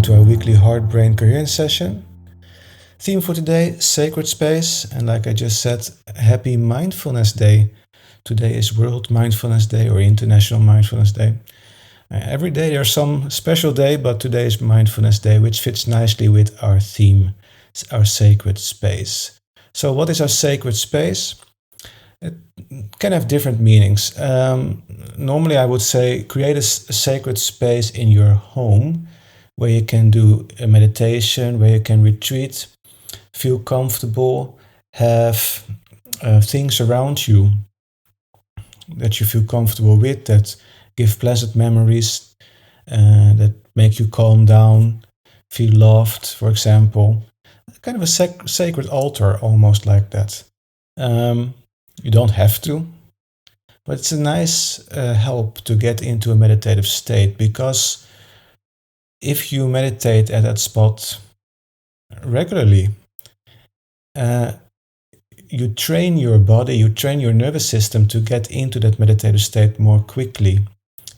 to our weekly heart-brain-coherence session. Theme for today, sacred space, and like I just said, happy Mindfulness Day. Today is World Mindfulness Day or International Mindfulness Day. Every day there's some special day, but today is Mindfulness Day, which fits nicely with our theme, our sacred space. So what is our sacred space? It can have different meanings. Normally I would say create a sacred space in your home where you can do a meditation, where you can retreat, feel comfortable, have things around you that you feel comfortable with, that give pleasant memories, that make you calm down, feel loved, for example. Kind of a sacred altar, almost like that. You don't have to, but it's a nice help to get into a meditative state, because if you meditate at that spot regularly, you train your body, you train your nervous system to get into that meditative state more quickly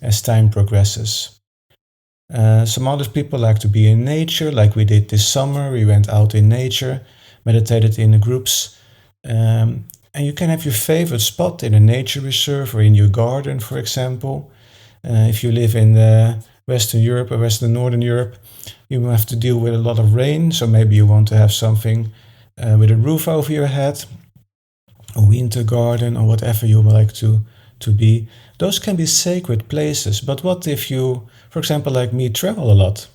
as time progresses. Some other people like to be in nature, like we did this summer. We went out in nature, meditated in groups. And you can have your favorite spot in a nature reserve or in your garden, for example. If you live in Western Europe or Northern Europe, you have to deal with a lot of rain. So maybe you want to have something with a roof over your head, a winter garden, or whatever you would like to be. Those can be sacred places. But what if you, for example, like me, travel a lot?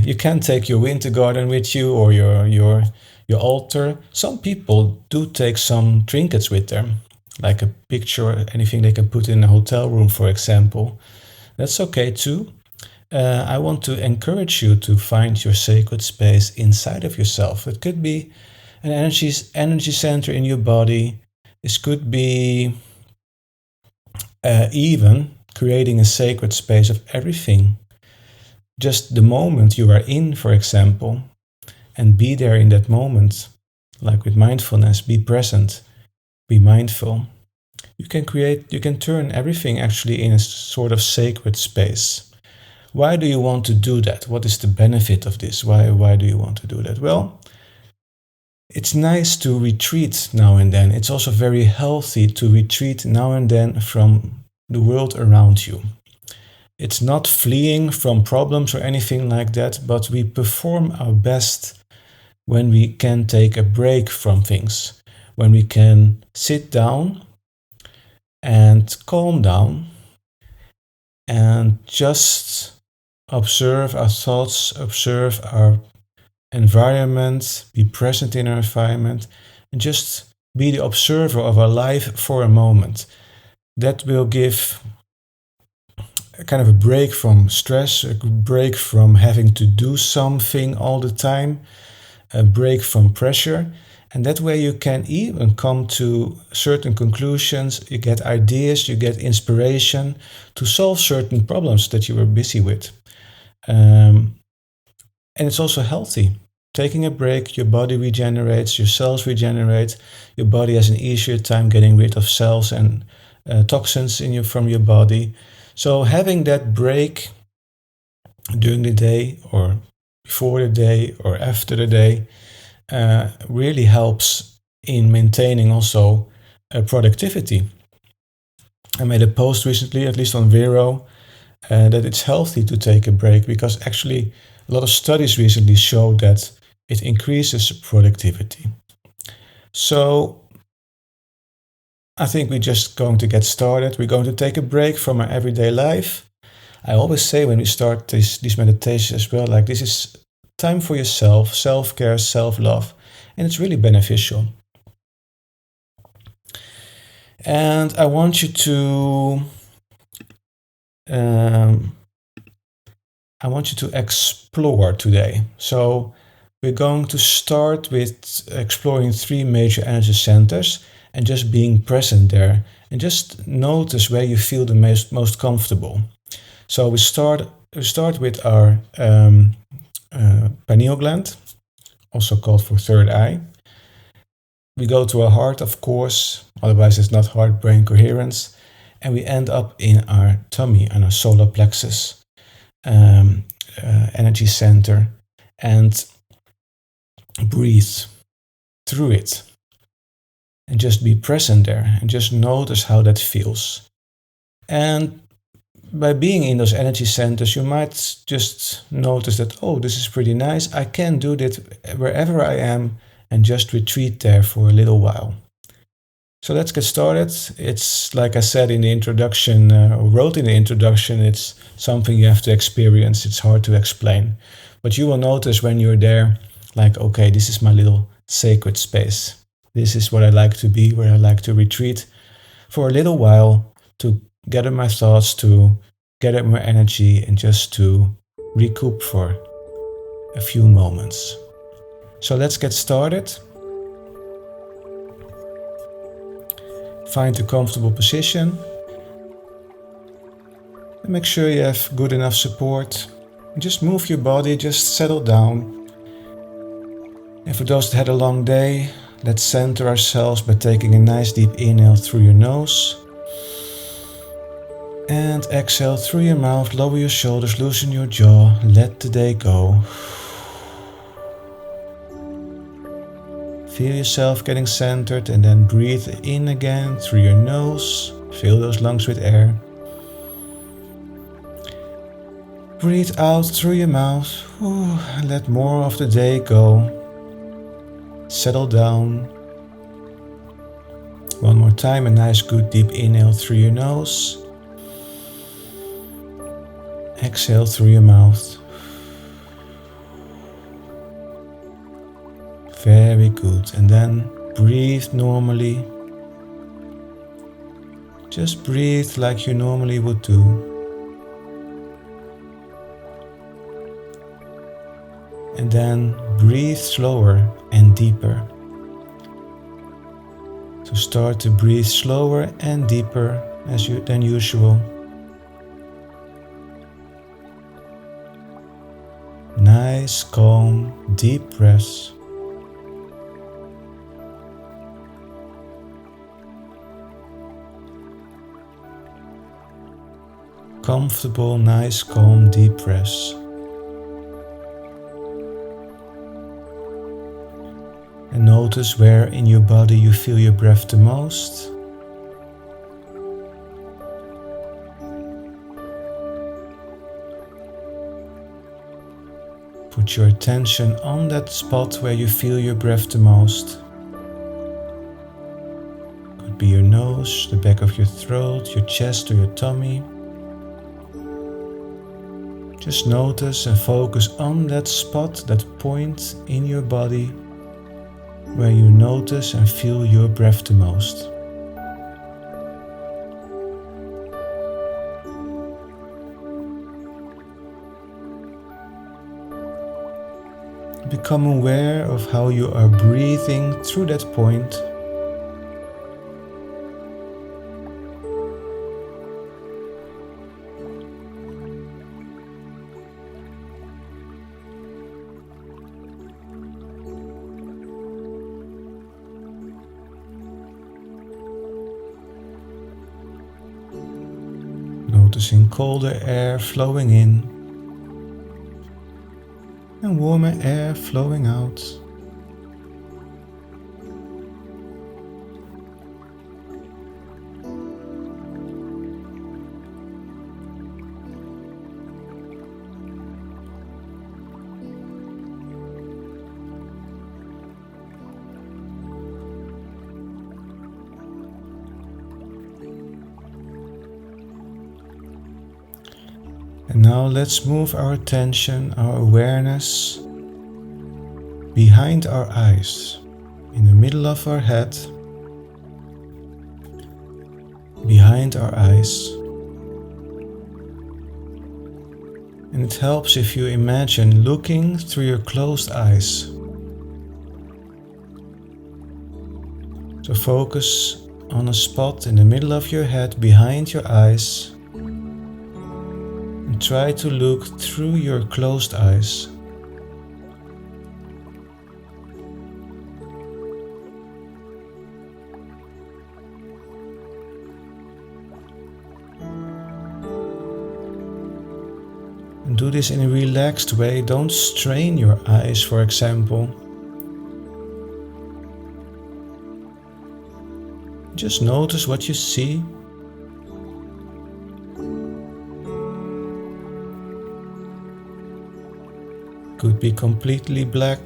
You can't take your winter garden with you or your altar. Some people do take some trinkets with them, like a picture or anything they can put in a hotel room, for example. That's okay too. I want to encourage you to find your sacred space inside of yourself. It could be an energy center in your body. This could be even creating a sacred space of everything. Just the moment you are in, for example, and be there in that moment, like with mindfulness, be present, be mindful. You can turn everything actually in a sort of sacred space. Why do you want to do that? What is the benefit of this? Why do you want to do that? Well, it's nice to retreat now and then. It's also very healthy to retreat now and then from the world around you. It's not fleeing from problems or anything like that, but we perform our best when we can take a break from things, when we can sit down and calm down and just observe our thoughts, observe our environment, be present in our environment, and just be the observer of our life for a moment. That will give a kind of a break from stress, a break from having to do something all the time, a break from pressure. And that way you can even come to certain conclusions, you get ideas, you get inspiration to solve certain problems that you were busy with. And it's also healthy. Taking a break, your body regenerates, your cells regenerate, your body has an easier time getting rid of cells and toxins from your body. So having that break during the day or before the day or after the day really helps in maintaining also productivity. I made a post recently, at least on Vero, that it's healthy to take a break, because actually a lot of studies recently show that it increases productivity. So I think we're just going to get started. We're going to take a break from our everyday life. I always say when we start these meditations as well, like this is time for yourself, self-care, self-love, and it's really beneficial. And I want you to explore today. So we're going to start with exploring 3 major energy centers and just being present there, and just notice where you feel the most comfortable. So we start with our pineal gland, also called for third eye. We go to our heart, of course, otherwise it's not heart-brain coherence. And we end up in our tummy and our solar plexus. energy center and breathe through it. And just be present there and just notice how that feels. And by being in those energy centers, you might just notice that, oh, this is pretty nice. I can do that wherever I am and just retreat there for a little while. So let's get started. It's like I said in the introduction, or wrote in the introduction, it's something you have to experience. It's hard to explain. But you will notice when you're there, like, okay, this is my little sacred space. This is what I like to be, where I like to retreat for a little while to gather my thoughts, to gather my energy, and just to recoup for a few moments. So let's get started. Find a comfortable position. And make sure you have good enough support. Just move your body, just settle down. And for those that had a long day, let's center ourselves by taking a nice deep inhale through your nose. And exhale through your mouth, lower your shoulders, loosen your jaw, let the day go. Feel yourself getting centered and then breathe in again through your nose. Fill those lungs with air. Breathe out through your mouth and let more of the day go. Settle down. One more time, a nice good deep inhale through your nose. Exhale through your mouth. Very good. And then breathe normally. Just breathe like you normally would do. And then breathe slower and deeper. So start to breathe slower and deeper than usual. Nice, calm, deep breaths. Comfortable, nice, calm, deep breaths. And notice where in your body you feel your breath the most. Put your attention on that spot where you feel your breath the most. Could be your nose, the back of your throat, your chest or your tummy. Just notice and focus on that spot, that point in your body where you notice and feel your breath the most. Become aware of how you are breathing through that point. Noticing colder air flowing in and warmer air flowing out. And now let's move our attention, our awareness behind our eyes, in the middle of our head, behind our eyes. And it helps if you imagine looking through your closed eyes. So focus on a spot in the middle of your head behind your eyes. Try to look through your closed eyes. And do this in a relaxed way. Don't strain your eyes, for example. Just notice what you see. Could be completely black.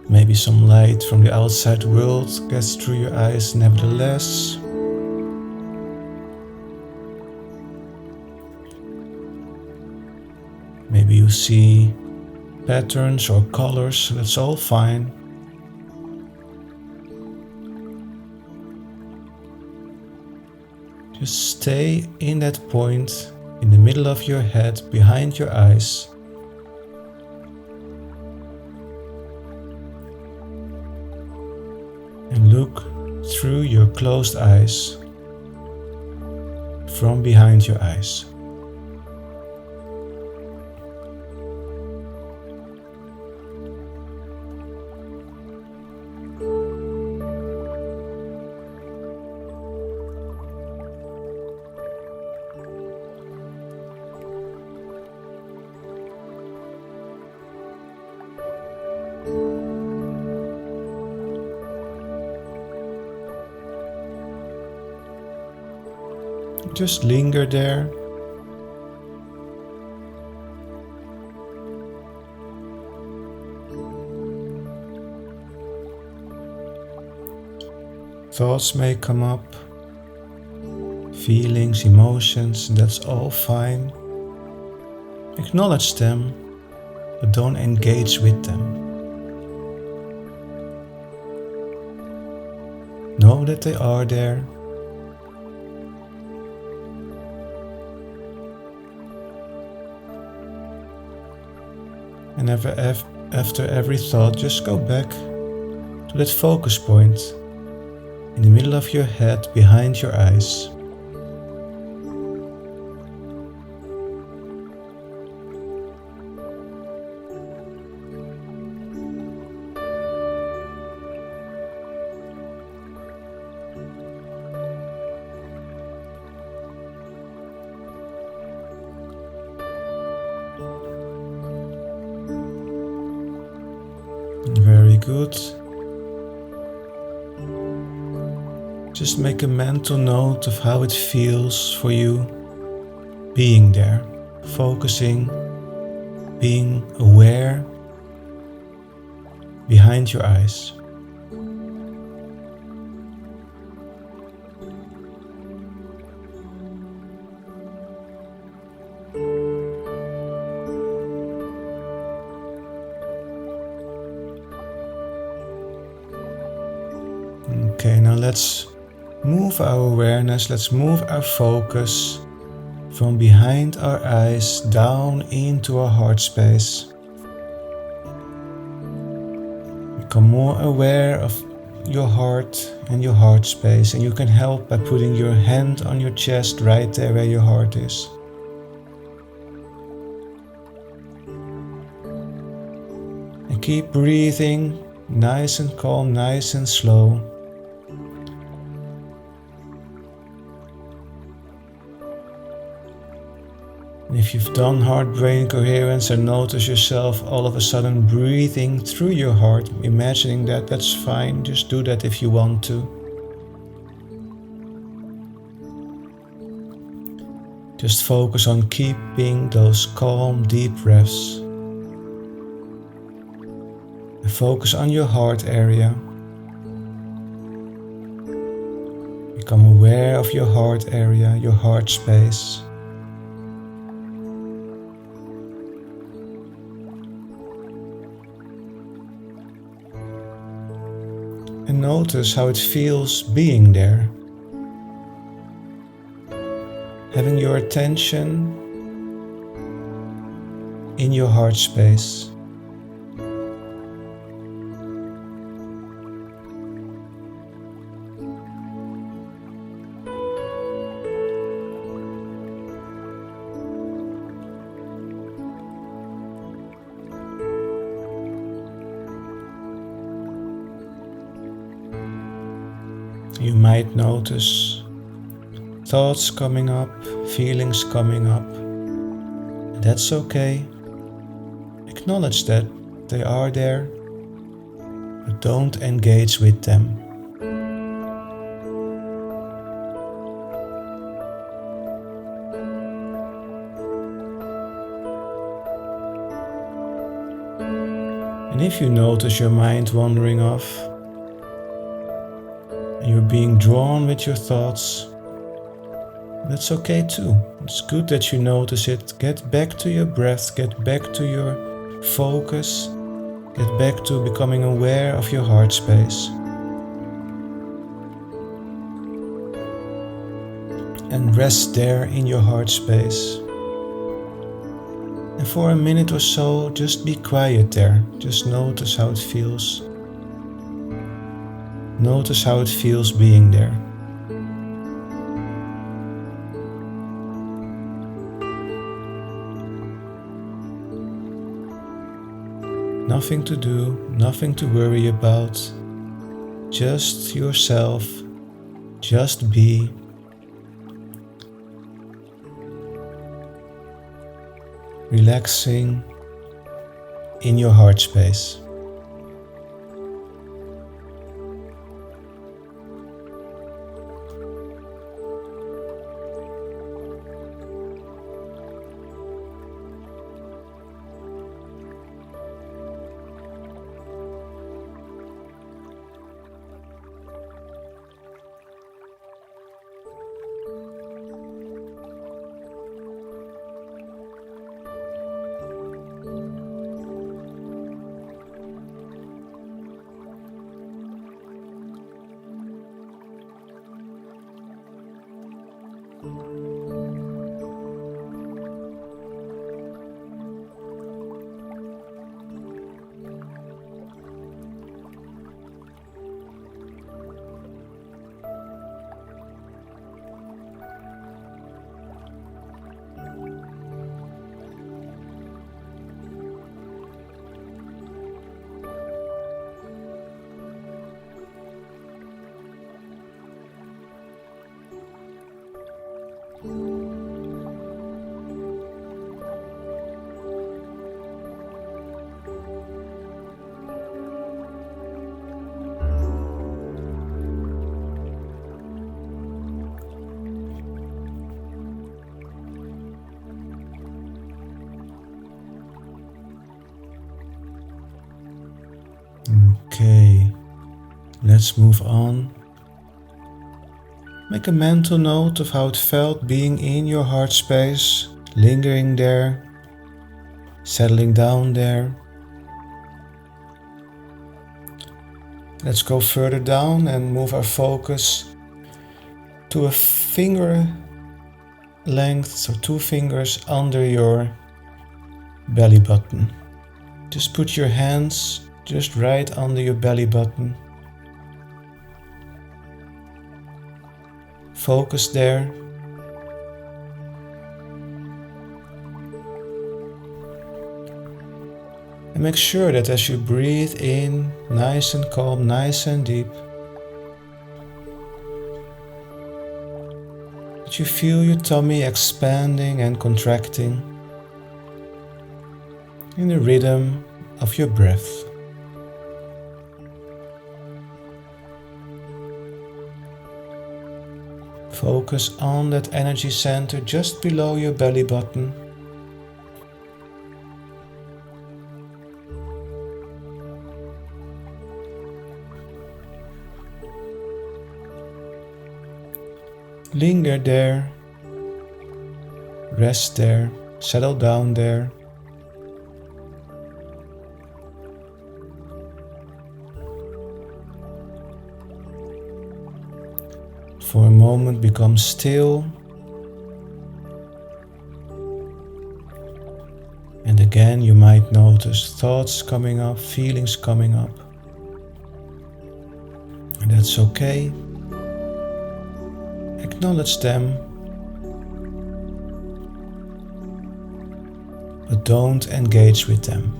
Maybe some light from the outside world gets through your eyes nevertheless. Maybe you see patterns or colors, that's all fine. Just stay in that point in the middle of your head, behind your eyes. And look through your closed eyes, from behind your eyes. Just linger there. Thoughts may come up, feelings, emotions, that's all fine. Acknowledge them, but don't engage with them. Know that they are there. And after every thought, just go back to that focus point in the middle of your head, behind your eyes. Very good. Just make a mental note of how it feels for you being there, focusing, being aware behind your eyes. Okay, now let's move our awareness, let's move our focus from behind our eyes down into our heart space. Become more aware of your heart and your heart space, and you can help by putting your hand on your chest right there where your heart is. And keep breathing nice and calm, nice and slow. And if you've done heart-brain coherence and notice yourself all of a sudden breathing through your heart, imagining that, that's fine. Just do that if you want to. Just focus on keeping those calm, deep breaths. And focus on your heart area. Become aware of your heart area, your heart space. And notice how it feels being there. Having your attention in your heart space. You might notice thoughts coming up, feelings coming up. That's okay. Acknowledge that they are there, but don't engage with them. And if you notice your mind wandering off, and you're being drawn with your thoughts, that's okay too. It's good that you notice it. Get back to your breath, get back to your focus, get back to becoming aware of your heart space. And rest there in your heart space. And for a minute or so, just be quiet there. Just notice how it feels. Notice how it feels being there. Nothing to do, nothing to worry about. Just yourself. Just be. Relaxing in your heart space. Okay, let's move on. Make a mental note of how it felt being in your heart space, lingering there, settling down there. Let's go further down and move our focus to a finger length, so 2 fingers under your belly button. Just put your hands just right under your belly button. Focus there. And make sure that as you breathe in, nice and calm, nice and deep, that you feel your tummy expanding and contracting in the rhythm of your breath. Focus on that energy center just below your belly button. Linger there, rest there, settle down there. For a moment, become still. And again, you might notice thoughts coming up, feelings coming up. And that's okay. Acknowledge them. But don't engage with them.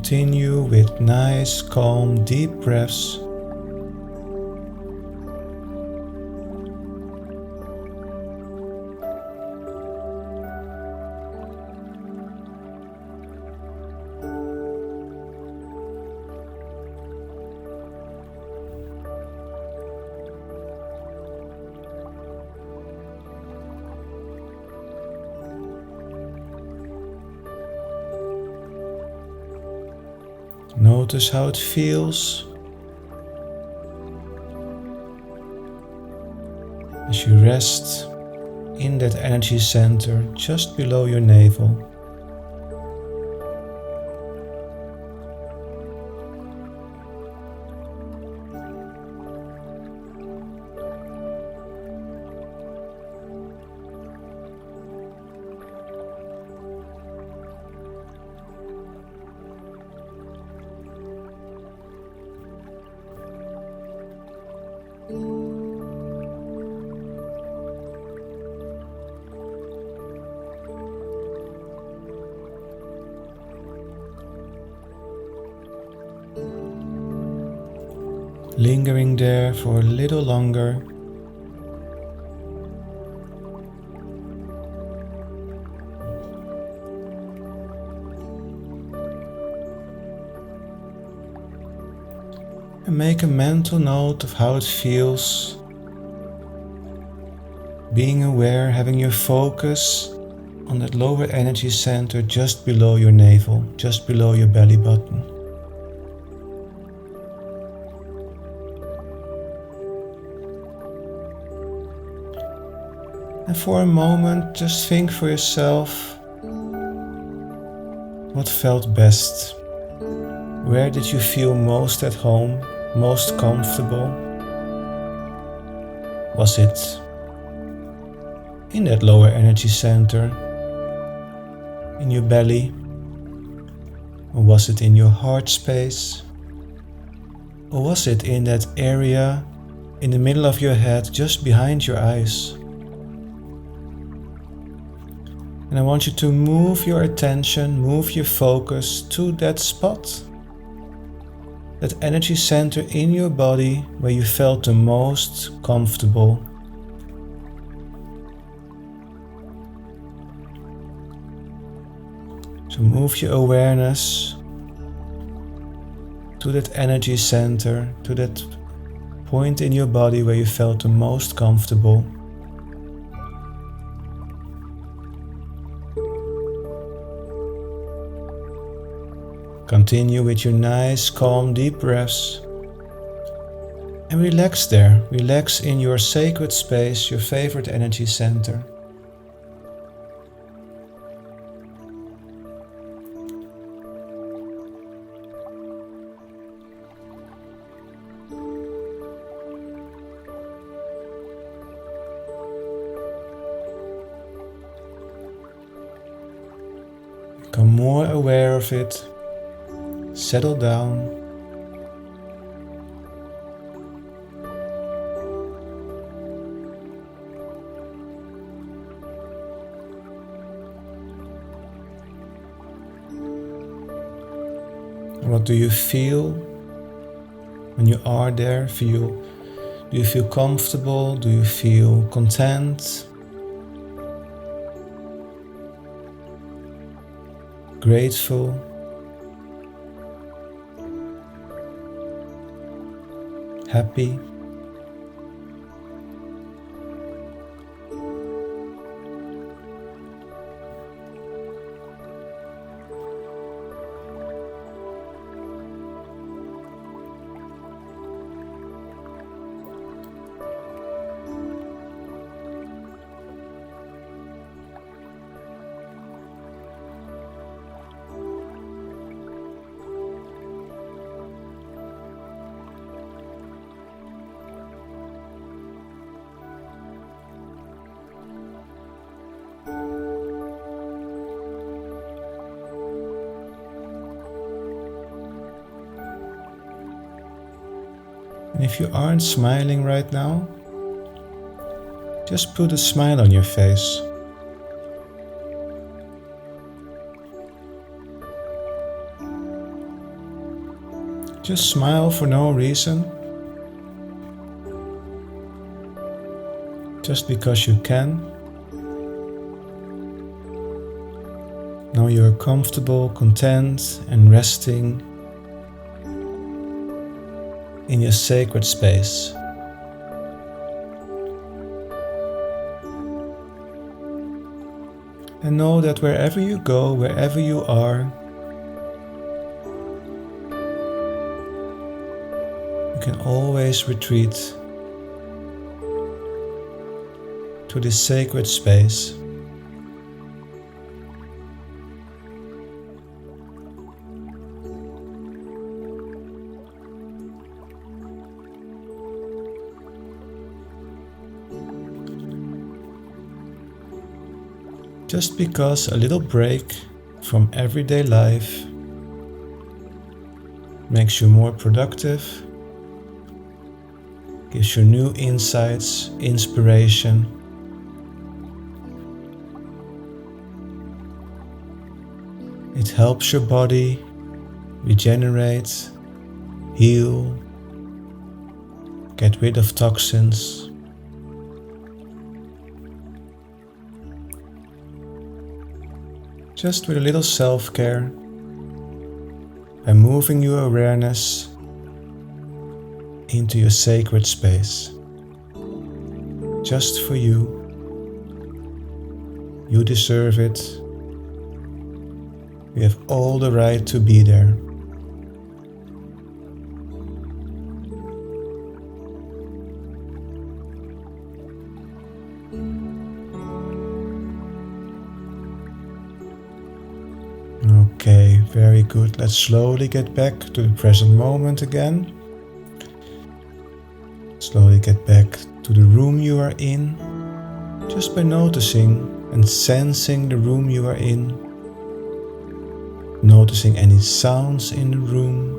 Continue with nice, calm, deep breaths. Notice how it feels as you rest in that energy center just below your navel. Lingering there for a little longer. And make a mental note of how it feels. Being aware, having your focus on that lower energy center just below your navel, just below your belly button. And for a moment, just think for yourself what felt best. Where did you feel most at home, most comfortable? Was it in that lower energy center, in your belly? Or was it in your heart space? Or was it in that area in the middle of your head, just behind your eyes? And I want you to move your attention, move your focus to that spot, that energy center in your body where you felt the most comfortable. So move your awareness to that energy center, to that point in your body where you felt the most comfortable. Continue with your nice, calm, deep breaths. And relax there. Relax in your sacred space, your favorite energy center. Become more aware of it. Settle down. What do you feel when you are there? Do you feel comfortable? Do you feel content? Grateful? Happy? And if you aren't smiling right now, just put a smile on your face. Just smile for no reason. Just because you can. Now you're comfortable, content, and resting in your sacred space. And know that wherever you go, wherever you are, you can always retreat to this sacred space. Just because a little break from everyday life makes you more productive, gives you new insights, inspiration. It helps your body regenerate, heal, get rid of toxins. Just with a little self-care, by moving your awareness into your sacred space. Just for you. You deserve it. You have all the right to be there. Okay, very good. Let's slowly get back to the present moment again. Slowly get back to the room you are in, just by noticing and sensing the room you are in. Noticing any sounds in the room.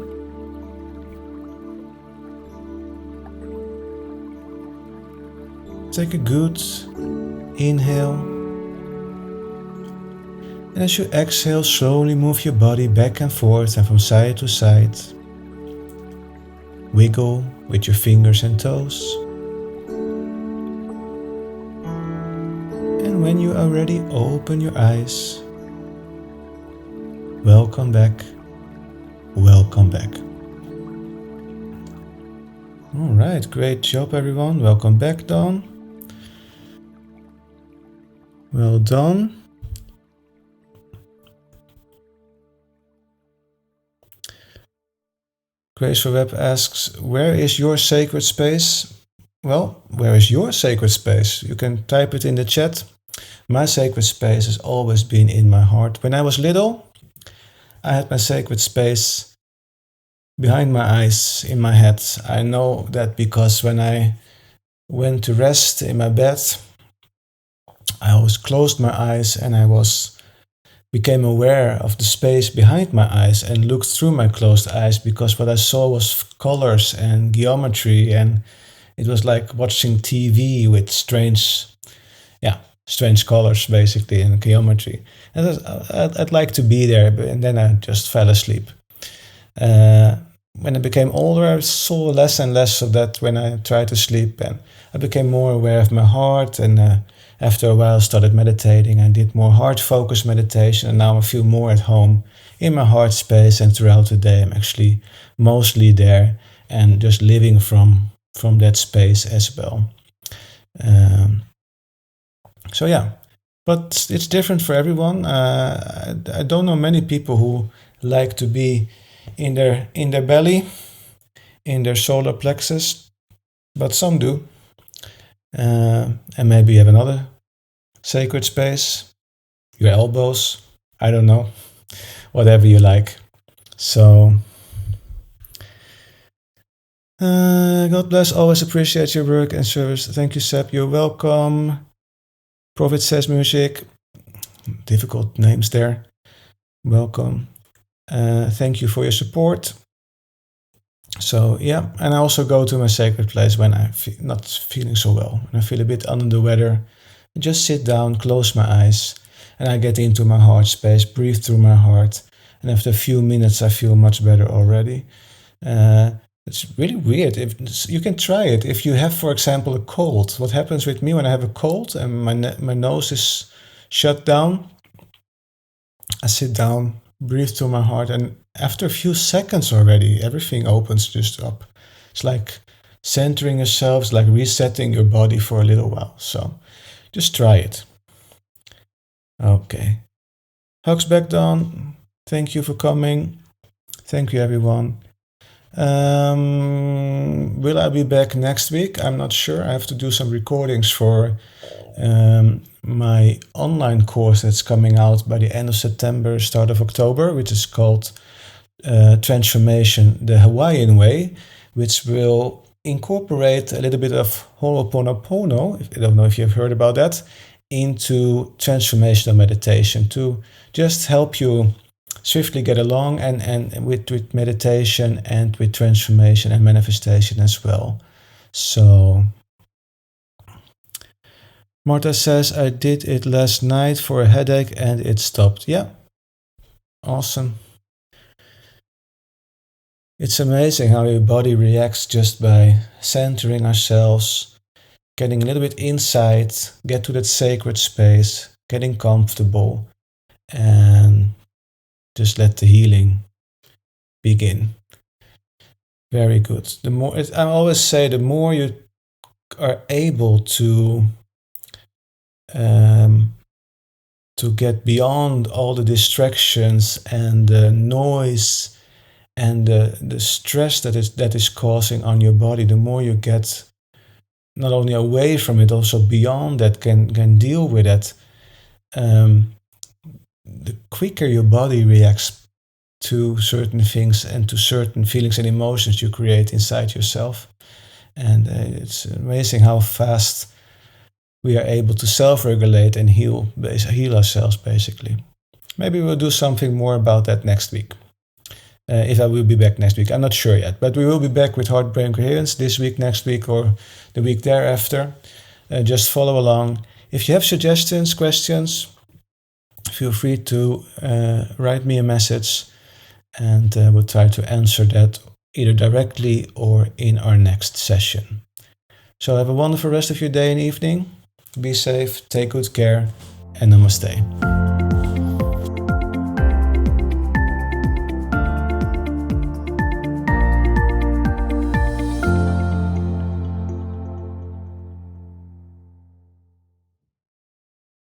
Take a good inhale. And as you exhale, slowly move your body back and forth and from side to side. Wiggle with your fingers and toes. And when you are ready, open your eyes. Welcome back. Welcome back. Alright, great job everyone. Welcome back, Dawn. Well done. Grace for Web asks, where is your sacred space? Well, where is your sacred space? You can type it in the chat. My sacred space has always been in my heart. When I was little, I had my sacred space behind my eyes, in my head. I know that because when I went to rest in my bed, I always closed my eyes and I became aware of the space behind my eyes and looked through my closed eyes, because what I saw was colors and geometry, and it was like watching TV with strange colors basically and geometry. And I'd like to be there, and then I just fell asleep. When I became older, I saw less and less of that when I tried to sleep, and I became more aware of my heart, and after a while I started meditating. I did more heart-focused meditation, and now I feel more at home in my heart space, and throughout the day I'm actually mostly there and just living from that space as well. So yeah, but it's different for everyone. I don't know many people who like to be in their belly, in their solar plexus, but some do. And maybe you have another sacred space, your elbows, I don't know, whatever you like. So, God bless, always appreciate your work and service. Thank you, Seb, you're welcome. Prophet Says Music, difficult names there, welcome. Thank you for your support. So yeah, and I also go to my sacred place when I'm not feeling so well, when I feel a bit under the weather. I just sit down, close my eyes, and I get into my heart space, breathe through my heart, and after a few minutes I feel much better already. Uh, it's really weird. If you can try it, if you have, for example, a cold. What happens with me when I have a cold and my nose is shut down? I sit down, breathe to my heart, and after a few seconds already, everything opens just up. It's like centering yourself, it's like resetting your body for a little while. So just try it. Okay. Hugs back down. Thank you for coming. Thank you, everyone. Will I be back next week? I'm not sure. I have to do some recordings for my online course that's coming out by the end of September, start of October, which is called Transformation the Hawaiian Way, which will incorporate a little bit of Ho'oponopono, I don't know if you've heard about that, into transformational meditation to just help you swiftly get along and with meditation and with transformation and manifestation as well. So Martha says, I did it last night for a headache and it stopped. Yeah, awesome. It's amazing how your body reacts just by centering ourselves, getting a little bit inside, get to that sacred space, getting comfortable, and just let the healing begin. Very good. I always say, the more you are able um, to get beyond all the distractions and the noise and the stress that is causing on your body, the more you get not only away from it, also beyond that, can deal with it, the quicker your body reacts to certain things and to certain feelings and emotions you create inside yourself. And it's amazing how fast we are able to self-regulate and heal ourselves, basically. Maybe we'll do something more about that next week. If I will be back next week, I'm not sure yet, but we will be back with hearrt-braincoherence this week, next week, or the week thereafter. Just follow along. If you have suggestions, questions, feel free to write me a message, and we'll try to answer that either directly or in our next session. So have a wonderful rest of your day and evening. Be safe, take good care, and namaste.